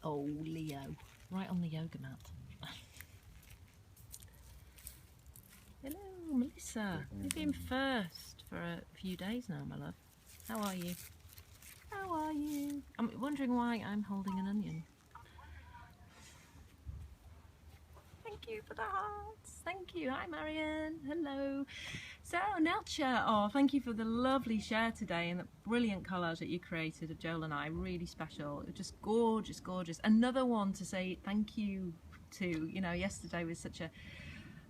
Oh, Leo, right on the yoga mat. Hello, Melissa. You've been first for a few days now, my love. How are you? How are you? I'm wondering why I'm holding an onion. Thank you for the hearts. Thank you. Hi, Marion. Hello. So, Nelcha, oh, thank you for the lovely share today and the brilliant collage that you created of Joel and I. Really special. Just gorgeous, gorgeous. Another one to say thank you to. You know, yesterday was such a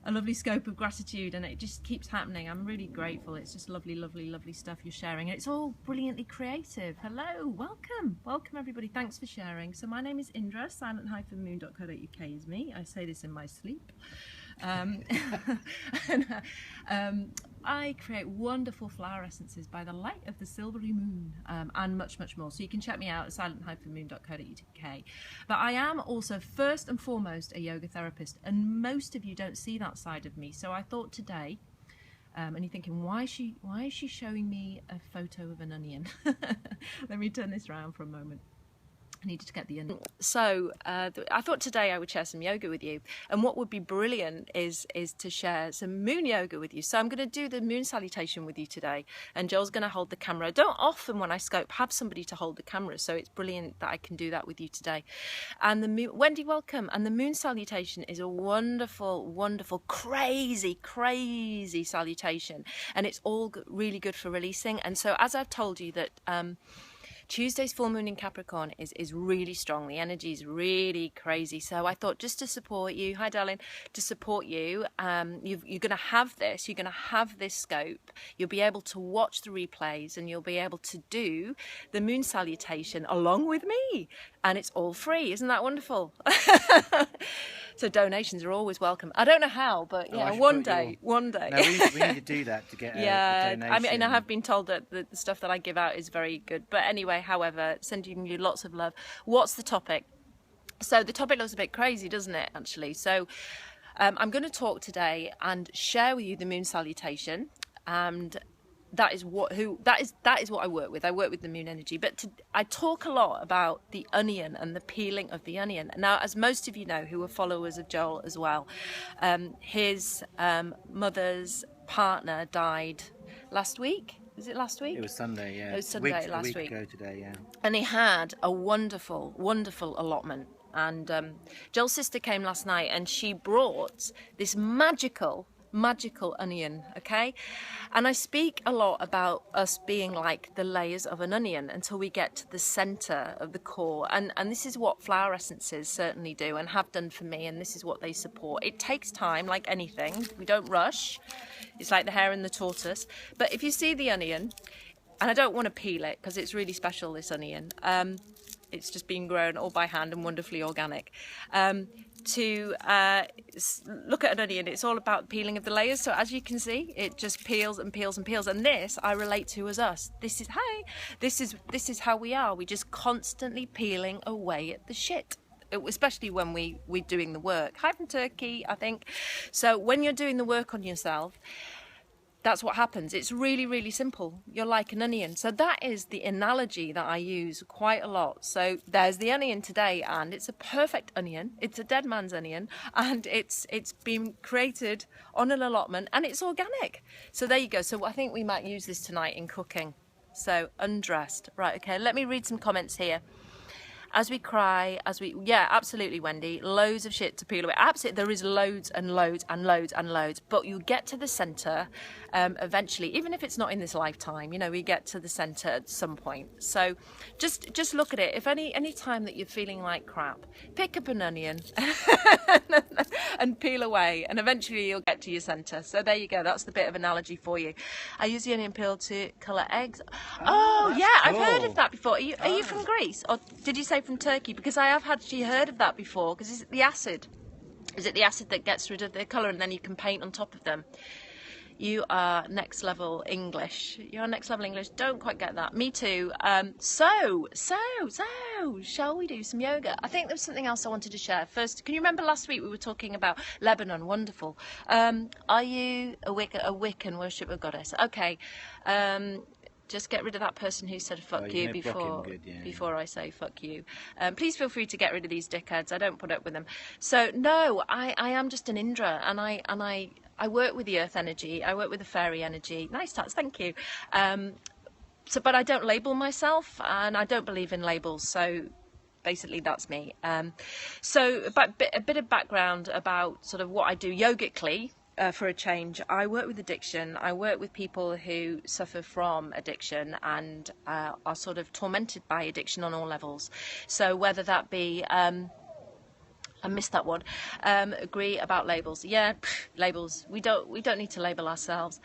lovely scope of gratitude, and it just keeps happening. I'm really grateful. It's just lovely, lovely, lovely stuff you're sharing, and it's all brilliantly creative. Hello, welcome everybody. Thanks for sharing. So my name is Indra. silent-moon.co.uk is me. I say this in my sleep. I create wonderful flower essences by the light of the silvery moon, and much, much more. So you can check me out at silent-moon.co.uk. But I am also first and foremost a yoga therapist, and most of you don't see that side of me. So I thought today, and you're thinking, why is she showing me a photo of an onion? Let me turn this around for a moment. I needed to get the onion. So I thought today I would share some yoga with you, and what would be brilliant is to share some moon yoga with you. So I'm going to do the moon salutation with you today, and Joel's going to hold the camera. I don't often, when I scope, have somebody to hold the camera, so it's brilliant that I can do that with you today. And the moon, Wendy, welcome. And the moon salutation is a wonderful, wonderful, crazy, crazy salutation, and it's all really good for releasing. And so, as I've told you that Tuesday's full moon in Capricorn is really strong. The energy is really crazy. So I thought, just to support you, hi darling, to support you, you're going to have this. You're going to have this scope. You'll be able to watch the replays, and you'll be able to do the moon salutation along with me. And it's all free. Isn't that wonderful? So donations are always welcome. I don't know how, but yeah, one day. No, we need to do that to get a donation. I mean, I have been told that the stuff that I give out is very good. But anyway, however, sending you lots of love. What's the topic? So the topic looks a bit crazy, doesn't it, actually? So I'm going to talk today and share with you the moon salutation, and that is what I work with. I work with the moon energy, but I talk a lot about the onion and the peeling of the onion. Now, as most of you know, who are followers of Joel as well, his mother's partner died last week. Was it last week? It was Sunday, yeah. It was Sunday last week. A week ago today, yeah. And he had a wonderful, wonderful allotment. And Joel's sister came last night, and she brought this magical onion, okay? And I speak a lot about us being like the layers of an onion until we get to the center of the core, and this is what flower essences certainly do and have done for me, and this is what they support. It takes time, like anything. We don't rush. It's like the hare and the tortoise. But if you see the onion, and I don't want to peel it because it's really special, this onion, it's just been grown all by hand and wonderfully organic. To look at an onion, it's all about peeling of the layers. So as you can see, it just peels and peels and peels, and this I relate to as us. This is how we are. We just constantly peeling away at the shit, especially when we're doing the work. Hi from Turkey, I think. So when you're doing the work on yourself, that's what happens. It's really, really simple. You're like an onion. So that is the analogy that I use quite a lot. So there's the onion today, and it's a perfect onion. It's a dead man's onion, and it's been created on an allotment, and it's organic. So there you go. So I think we might use this tonight in cooking. So undressed. Right, okay, let me read some comments here. As we cry, yeah, absolutely, Wendy. Loads of shit to peel away. Absolutely, there is loads and loads and loads and loads. But you get to the centre eventually, even if it's not in this lifetime. You know, we get to the centre at some point. So just look at it. If any time that you're feeling like crap, pick up an onion and peel away, and eventually you'll get to your centre. So there you go. That's the bit of analogy for you. I use the onion peel to colour eggs. Oh yeah, cool. I've heard of that before. Are you from Greece, or did you say from Turkey? Because I have actually heard of that before. Because is it the acid that gets rid of the colour, and then you can paint on top of them? You are next level English. You're next level English. Don't quite get that. Me too. So, shall we do some yoga? I think there was something else I wanted to share. First, can you remember last week we were talking about Lebanon? Wonderful. Are you a Wiccan worship of goddess? Okay. just get rid of that person who said fuck you before I say fuck you. Please feel free to get rid of these dickheads. I don't put up with them. So no, I am just an Indra, and I work with the earth energy. I work with the fairy energy. Nice tats, thank you. But I don't label myself, and I don't believe in labels. So basically that's me. So a bit of background about sort of what I do yogically. For a change, I work with addiction. I work with people who suffer from addiction and are sort of tormented by addiction on all levels. So whether that be I missed that one. Agree about labels. Yeah, labels. We don't need to label ourselves.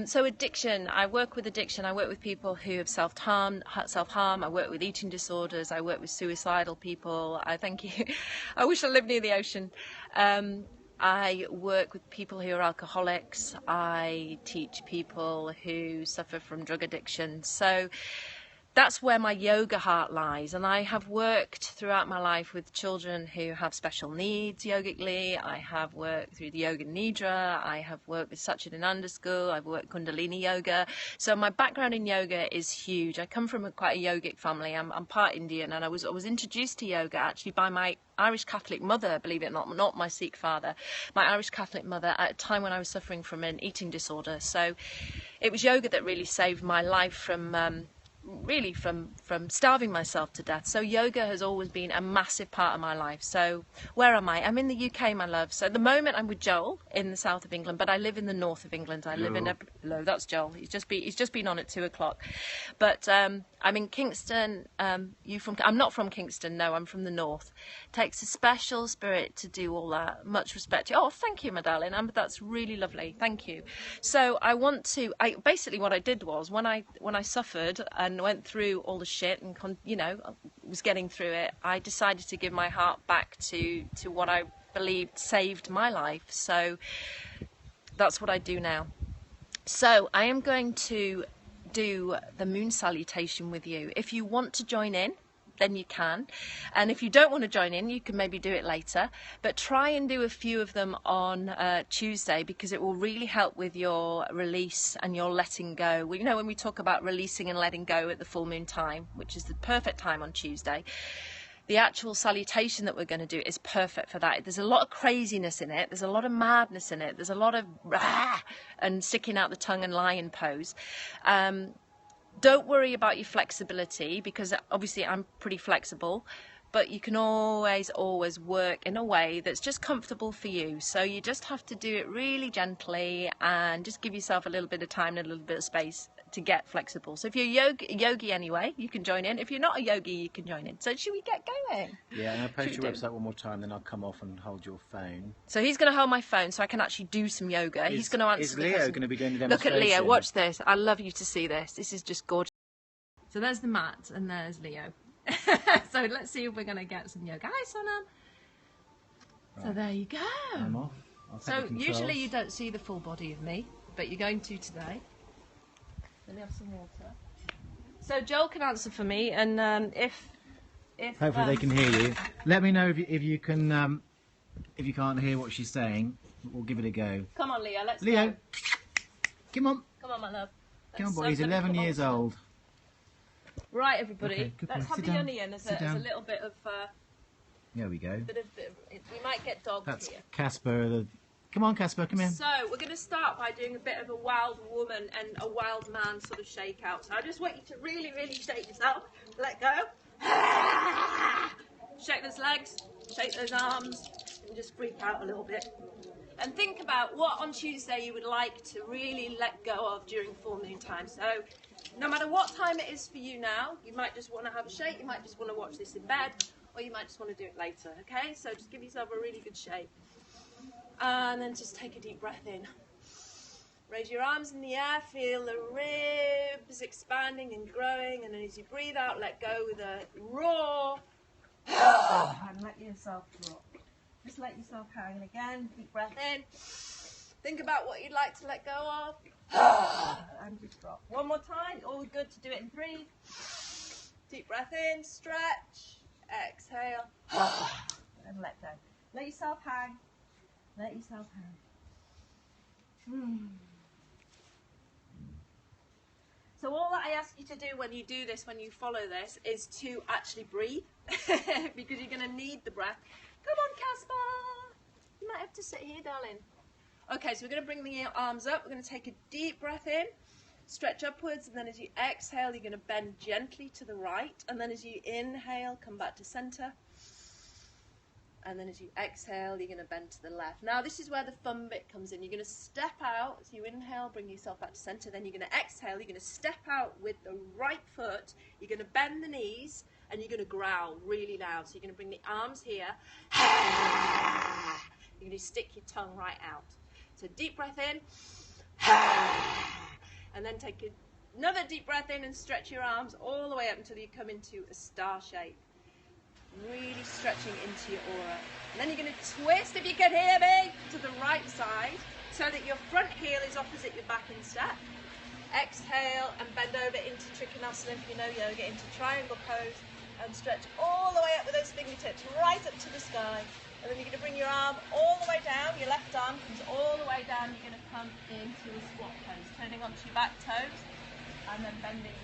So addiction. I work with addiction. I work with people who have self-harm. I work with eating disorders. I work with suicidal people. I thank you. I wish I lived near the ocean. I work with people who are alcoholics. I teach people who suffer from drug addiction. So that's where my yoga heart lies, and I have worked throughout my life with children who have special needs yogically. I have worked through the Yoga Nidra. I have worked with Satchidananda School. I've worked Kundalini Yoga. So my background in yoga is huge. I come from quite a yogic family. I'm part Indian, and I was introduced to yoga actually by my Irish Catholic mother, believe it or not my Sikh father. My Irish Catholic mother at a time when I was suffering from an eating disorder. So it was yoga that really saved my life from starving myself to death. So yoga has always been a massive part of my life. So where am I? I'm in the UK, my love. So at the moment I'm with Joel in the south of England, but I live in the north of England. I live in hello, that's Joel. He's just been on at 2:00. But I'm in Kingston. I'm not from Kingston, no, I'm from the north. Takes a special spirit to do all that. Much respect. Oh, thank you, my darling. That's really lovely. Thank you. So basically what I did was when I suffered and went through all the shit and was getting through it, I decided to give my heart back to what I believed saved my life. So that's what I do now. So I am going to do the moon salutation with you. If you want to join in, then you can, and if you don't want to join in, you can maybe do it later, but try and do a few of them on Tuesday, because it will really help with your release and your letting go. When we talk about releasing and letting go at the full moon time, which is the perfect time on Tuesday, the actual salutation that we're going to do is perfect for that. There's a lot of craziness in it, there's a lot of madness in it, there's a lot of and sticking out the tongue and lion pose. Don't worry about your flexibility, because obviously I'm pretty flexible, but you can always work in a way that's just comfortable for you. So you just have to do it really gently and just give yourself a little bit of time and a little bit of space to get flexible. So if you're yogi anyway, you can join in. If you're not a yogi, you can join in. So should we get going? Yeah, and I'll post your website one more time, then I'll come off and hold your phone. So he's going to hold my phone so I can actually do some yoga. He's going to answer. Is Leo going to be doing the Look demonstration? at Leo, watch this. I love you to see this. This is just gorgeous. So there's the mat and there's Leo. So let's see if we're going to get some yoga. Hi, Sonam. Right. So there you go. I'm off. So usually you don't see the full body of me, but you're going to today. Let me have some water. So Joel can answer for me, and if hopefully they can hear you. Let me know if you can if you can't hear what she's saying. We'll give it a go. Come on, Leo. Let's Leo, go. come on. Come on, my love. Come on, boy. He's 11 years old. Right, everybody. Okay, let's have the onion as a little bit of. There we go. We might get dogs That's here. Casper. Come on, Casper, come in. So we're going to start by doing a bit of a wild woman and a wild man sort of shake out. So I just want you to really, really shake yourself. Let go. Shake those legs, shake those arms, and just freak out a little bit. And think about what on Tuesday you would like to really let go of during full moon time. So no matter what time it is for you now, you might just want to have a shake, you might just want to watch this in bed, or you might just want to do it later, okay? So just give yourself a really good shake. And then just take a deep breath in. Raise your arms in the air, feel the ribs expanding and growing, and then as you breathe out, let go with a roar, and let yourself drop. Just let yourself hang again, deep breath in. Think about what you'd like to let go of, and just drop. One more time, always good to do it in 3. Deep breath in, stretch, exhale, and let go. Let yourself hang. Let yourself hang. So all that I ask you to do when you do this, when you follow this, is to actually breathe because you're going to need the breath. Come on, Casper. You might have to sit here, darling. Okay, so we're going to bring the arms up. We're going to take a deep breath in, stretch upwards, and then as you exhale, you're going to bend gently to the right. And then as you inhale, come back to center. And then as you exhale, you're going to bend to the left. Now, this is where the fun bit comes in. You're going to step out. So you inhale, bring yourself back to center. Then you're going to exhale. You're going to step out with the right foot. You're going to bend the knees, and you're going to growl really loud. So you're going to bring the arms here. You're going to stick your tongue right out. So deep breath in. And then take another deep breath in and stretch your arms all the way up until you come into a star shape. Really stretching into your aura. And then you're going to twist, if you can hear me, to the right side so that your front heel is opposite your back instep. Exhale and bend over into Trikonasana, if you know yoga, into triangle pose, and stretch all the way up with those fingertips right up to the sky. And then you're going to bring your arm all the way down. Your left arm comes all the way down. You're going to come into a squat pose, turning onto your back toes and then bending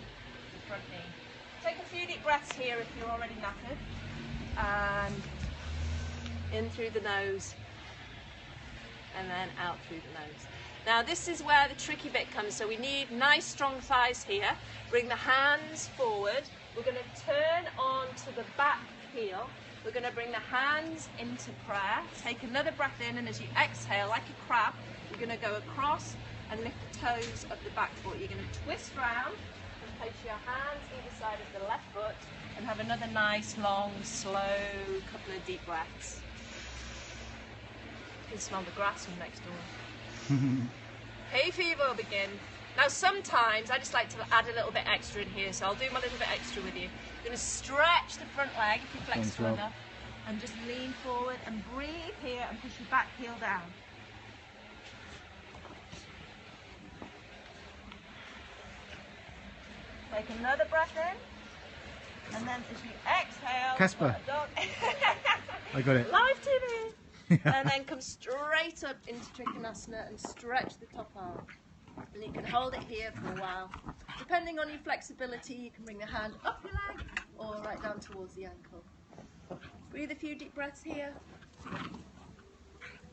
the front knee. Take a few deep breaths here if you're already knackered. And in through the nose and then out through the nose. Now this is where the tricky bit comes, so we need nice strong thighs here. Bring the hands forward. We're going to turn onto the back heel. We're going to bring the hands into prayer. Take another breath in, and as you exhale like a crab, you're going to go across and lift the toes of the back foot. You're going to twist round and place your hands either side of the left foot and have another nice, long, slow couple of deep breaths. You can smell the grass from next door. Hay fever will begin. Now sometimes I just like to add a little bit extra in here, so I'll do my little bit extra with you. I'm going to stretch the front leg if you're flexible enough, and just lean forward and breathe here and push your back heel down. Take another breath in, and then as you exhale, Casper. I got it. Live TV. And then come straight up into Trikonasana and stretch the top arm. And you can hold it here for a while. Depending on your flexibility, you can bring the hand up your leg or right down towards the ankle. Breathe a few deep breaths here.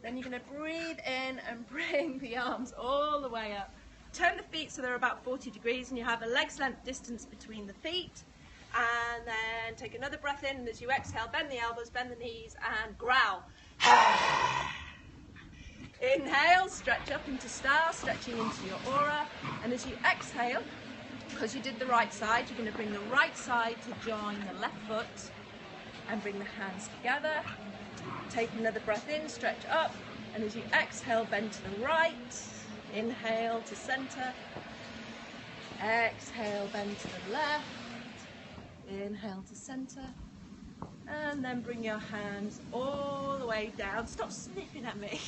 Then you're going to breathe in and bring the arms all the way up. Turn the feet so they're about 40 degrees and you have a leg's length distance between the feet. And then take another breath in, and as you exhale, bend the elbows, bend the knees, and growl. Inhale, stretch up into star, stretching into your aura. And as you exhale, because you did the right side, you're going to bring the right side to join the left foot and bring the hands together. Take another breath in, stretch up. And as you exhale, bend to the right. Inhale to center. Exhale, bend to the left. Inhale to center. And then bring your hands all the way down. Stop sniffing at me.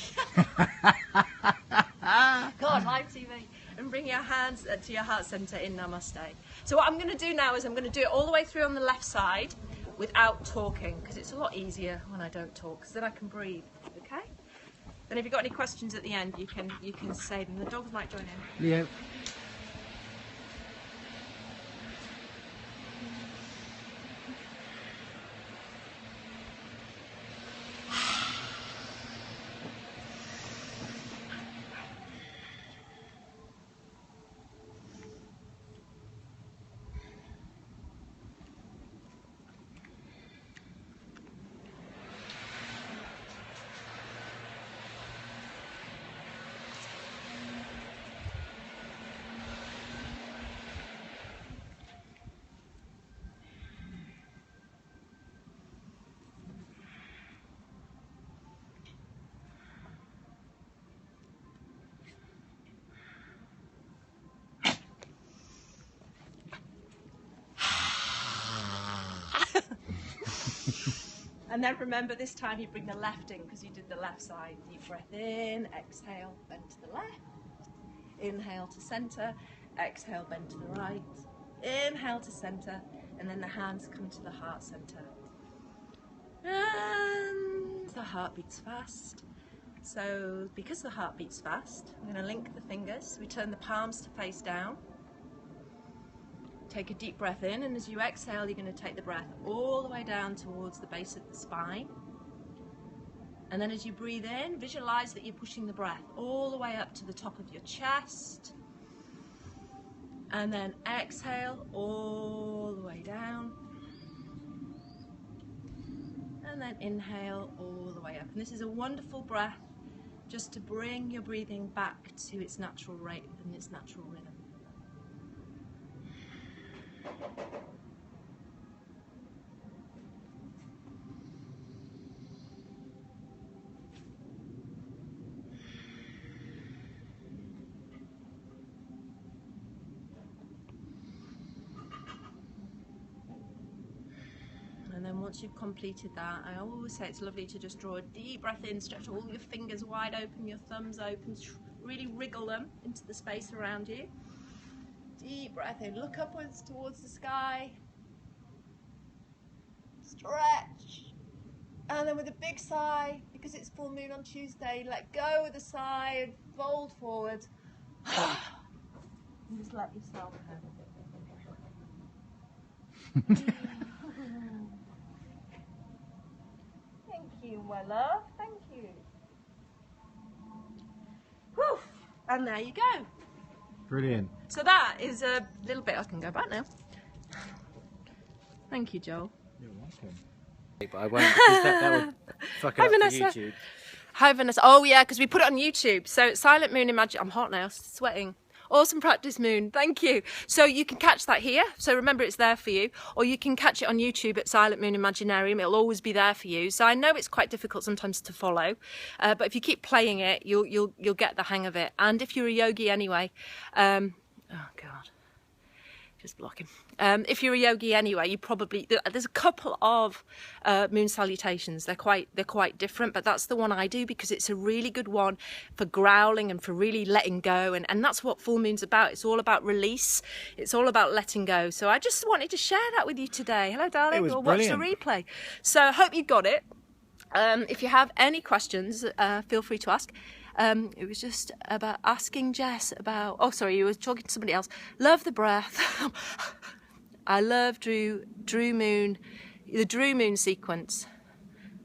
God, live TV. And bring your hands to your heart center in Namaste. So what I'm going to do now is I'm going to do it all the way through on the left side without talking, because it's a lot easier when I don't talk, because then I can breathe. Okay? Then if you've got any questions at the end, you can say them. The dogs might join in. Leo. And then remember, this time you bring the left in because you did the left side. Deep breath in, exhale, bend to the left. Inhale to center, exhale, bend to the right. Inhale to center, and then the hands come to the heart center. And the heart beats fast. So because the heart beats fast, I'm going to link the fingers. We turn the palms to face down. take a deep breath in, and as you exhale, you're going to take the breath all the way down towards the base of the spine. And then as you breathe in, visualize that you're pushing the breath all the way up to the top of your chest. And then exhale all the way down. And then inhale all the way up. And this is a wonderful breath just to bring your breathing back to its natural rate and its natural rhythm. And then once you've completed that, I always say it's lovely to just draw a deep breath in, stretch all your fingers wide open, your thumbs open, really wriggle them into the space around you. Deep breath in, look upwards towards the sky, stretch, and then with a big sigh, because it's full moon on Tuesday, let go of the sigh and fold forward. And just let yourself go. Thank you, my love. Thank you. Whew. And there you go. Brilliant. So that is a little bit. I can go back now. Thank you, Joel. You're welcome. But I won't, because that would fuck it up for YouTube. Hi, Vanessa. Oh, yeah, because we put it on YouTube. So Silent Moon Imagine. I'm hot now, sweating. Awesome practice, Moon. Thank you. So you can catch that here. So remember, it's there for you. Or you can catch it on YouTube at Silent Moon Imaginarium. It'll always be there for you. So I know it's quite difficult sometimes to follow, but if you keep playing it, you'll get the hang of it. And if you're a yogi anyway, oh God, just block him. If you're a yogi anyway, you probably, there's a couple of moon salutations. They're quite different, but that's the one I do because it's a really good one for growling and for really letting go, and that's what full moon's about. It's all about release. It's all about letting go. So I just wanted to share that with you today. Hello, darling. It was We'll brilliant. watch the replay. So I hope you got it. If you have any questions, feel free to ask. It was just about asking Jess about, oh sorry, you were talking to somebody else. Love the breath. I love the Drew Moon sequence.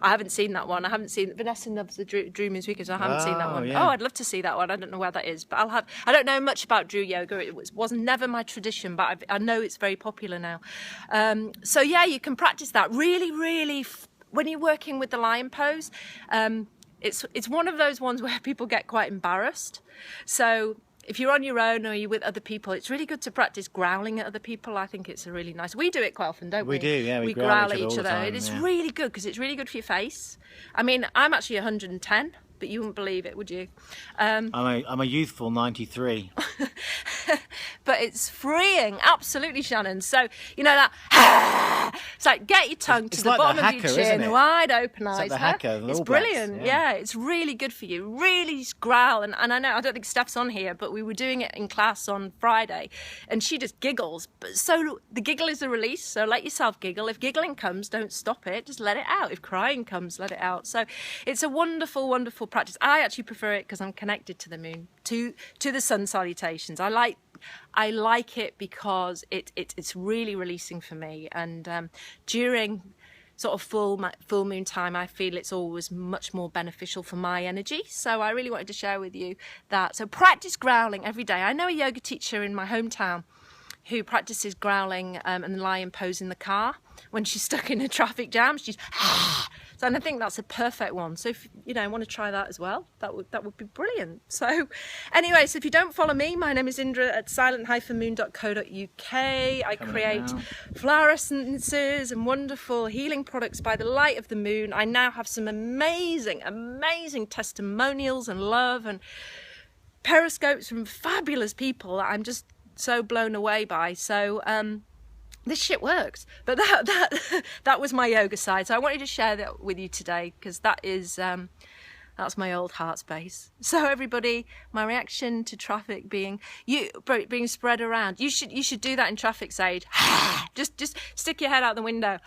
I haven't seen that one. I haven't seen, Vanessa loves the Drew Moon sequence. I haven't seen that one. Yeah. Oh, I'd love to see that one. I don't know where that is, but I don't know much about Drew yoga. It was never my tradition, but I know it's very popular now. So yeah, you can practice that really, when you're working with the lion pose. It's one of those ones where people get quite embarrassed. So if you're on your own or you're with other people, it's really good to practice growling at other people. I think it's a really nice. We do it quite often, don't we? We do, yeah. We growl at each other. It's really good because it's really good for your face. I mean, I'm actually 110, but you wouldn't believe it, would you? I'm a youthful 93. But it's freeing, absolutely, Shannon. So you know that. It's like get your tongue to the like bottom the of your hacker, chin, isn't it? wide open It's eyes. like the hacker, the It's All Blacks, brilliant. yeah. Yeah, it's really good for you. Really growl, and I know I don't think Steph's on here, but we were doing it in class on Friday, and she just giggles. But so the giggle is a release. So let yourself giggle. If giggling comes, don't stop it. Just let it out. If crying comes, let it out. So it's a wonderful, wonderful practice. I actually prefer it because I'm connected to the moon, to the sun salutations. I like it because it's really releasing for me, and during sort of full moon time I feel it's always much more beneficial for my energy. So I really wanted to share with you that. So practice growling every day. I know a yoga teacher in my hometown who practices growling and lion pose in the car when she's stuck in a traffic jam. She's so, and I think that's a perfect one. So if you want to try that as well, that would be brilliant. So anyway, so if you don't follow me, my name is Indra at silent-moon.co.uk. I create flower essences and wonderful healing products by the light of the moon. I now have some amazing testimonials and love and periscopes from fabulous people that I'm just so blown away by. So this shit works. But that was my yoga side. So I wanted to share that with you today because that is that's my old heart space. So everybody, my reaction to traffic being spread around. You should do that in traffic, Sage. just stick your head out the window.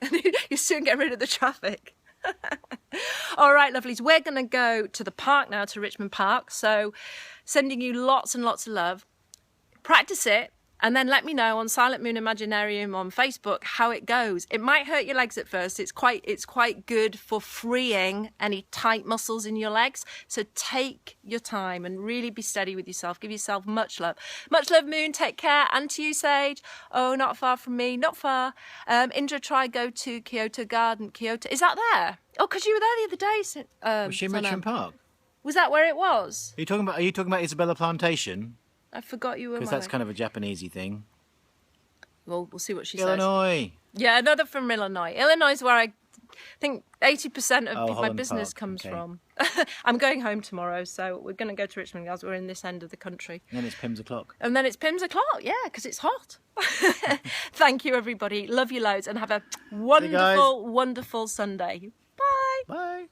And you soon get rid of the traffic. All right, lovelies, we're gonna go to the park now, to Richmond Park. So sending you lots and lots of love. Practice it. And then let me know on Silent Moon Imaginarium on Facebook how it goes. It might hurt your legs at first. It's quite good for freeing any tight muscles in your legs. So take your time and really be steady with yourself. Give yourself much love. Much love, Moon. Take care. And to you, Sage. Oh, not far from me. Not far. Indra, try go to Kyoto Garden. Kyoto. Is that there? Oh, because you were there the other day. Was she in Richmond Park? Was that where it was? Are you talking about Isabella Plantation? I forgot you were. Because that's kind of a Japanesey thing. Well, we'll see what she Illinois. says. Yeah, another from Illinois. Illinois is where I think 80% of my Holland business Park. comes Okay. from. I'm going home tomorrow, so we're going to go to Richmond, guys. We're in this end of the country. And then it's Pims o'clock. And then it's Pims o'clock, yeah, because it's hot. Thank you, everybody. Love you loads and have a wonderful, wonderful Sunday. Bye. Bye.